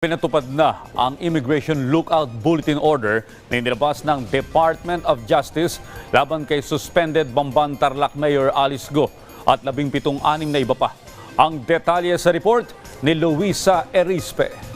Pinatupad na ang Immigration Lookout Bulletin Order na inilabas ng Department of Justice laban kay suspended Bamban Tarlac Mayor Alice Go at 17 anim na iba pa. Ang detalye sa report ni Luisa Erispe.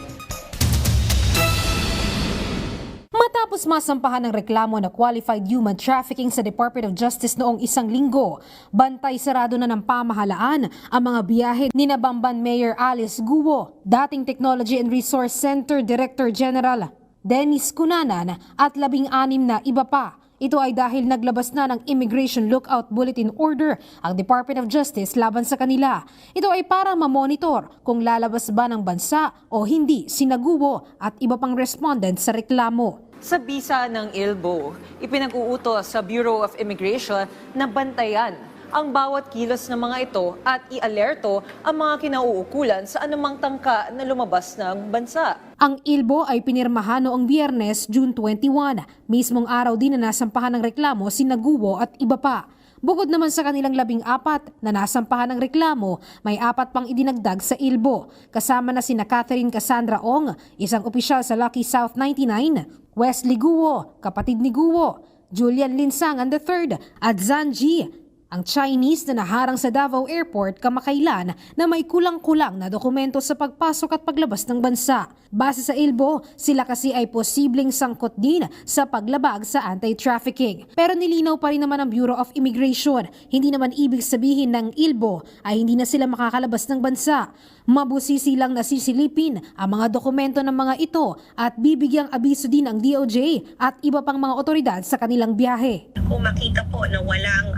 Matapos masampahan ng reklamo na qualified human trafficking sa Department of Justice noong isang linggo, bantay sarado na ng pamahalaan ang mga biyahe ni Bamban Mayor Alice Guo, dating Technology and Resource Center Director General Dennis Cunanan at 16 na iba pa. Ito ay dahil naglabas na ng Immigration Lookout Bulletin Order ang Department of Justice laban sa kanila. Ito ay para mamonitor kung lalabas ba ng bansa o hindi sina Guo at iba pang respondent sa reklamo. Sa bisa ng ILBO, ipinag-uutos sa Bureau of Immigration na bantayan ang bawat kilos ng mga ito at i-alerto ang mga kinauukulan sa anumang tangka na lumabas ng bansa. Ang ILBO ay pinirmahan noong Biyernes, June 21, mismong araw din na nasampahan ng reklamo sina Guo at iba pa. Bukod naman sa kanilang 14 na nasampahan ng reklamo, may 4 pang idinagdag sa ILBO, kasama na sina Catherine Cassandra Ong, isang opisyal sa Lucky South 99, Wesley Guo, kapatid ni Guo, Julian Linsangan III at Zan Ji, ang Chinese na naharang sa Davao Airport kamakailan na may kulang-kulang na dokumento sa pagpasok at paglabas ng bansa. Base sa ILBO, sila kasi ay posibleng sangkot din sa paglabag sa anti-trafficking. Pero nilinaw pa rin naman ng Bureau of Immigration, hindi naman ibig sabihin ng ILBO ay hindi na sila makakalabas ng bansa. Mabusisi lang nasisilipin ang mga dokumento ng mga ito at bibigyang abiso din ang DOJ at iba pang mga otoridad sa kanilang biyahe. Kung makita po na walang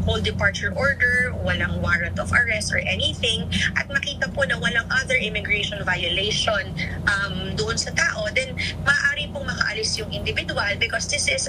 whole departure order, walang warrant of arrest or anything, at makita po na walang other immigration violation doon sa tao, then maaari pong makaalis yung individual because this is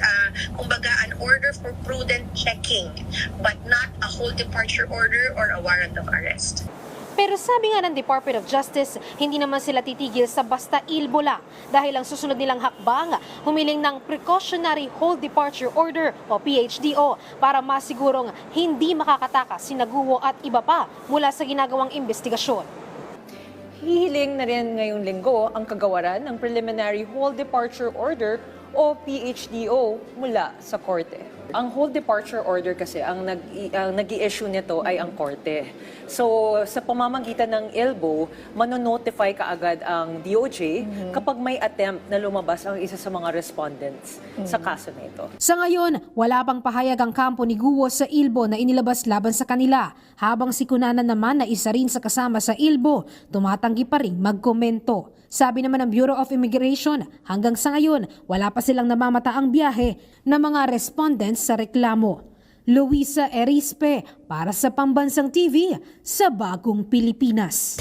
kumbaga an order for prudent checking but not a whole departure order or a warrant of arrest. Pero sabi nga ng Department of Justice, hindi naman sila titigil sa basta ILBO lang dahil ang susunod nilang hakbang, humiling ng Precautionary Hold Departure Order o PHDO para masigurong hindi makakatakas sina Guo at iba pa mula sa ginagawang investigasyon. Hihiling na rin ngayong linggo ang kagawaran ng Preliminary Hold Departure Order o PHDO mula sa korte. Ang hold departure order kasi, ang nag-i-issue nito ay ang korte. So, sa pamamagitan ng ILBO, manonotify kaagad ang DOJ kapag may attempt na lumabas ang isa sa mga respondents sa kaso na ito. Sa ngayon, wala pang pahayag ang kampo ni Guo sa ILBO na inilabas laban sa kanila, habang si Cunanan naman na isa rin sa kasama sa ILBO, tumatanggi pa rin magkomento. Sabi naman ng Bureau of Immigration, hanggang sa ngayon, wala pa silang namamataang biyahe na mga respondents sa reklamo. Luisa Erispe para sa Pambansang TV sa Bagong Pilipinas.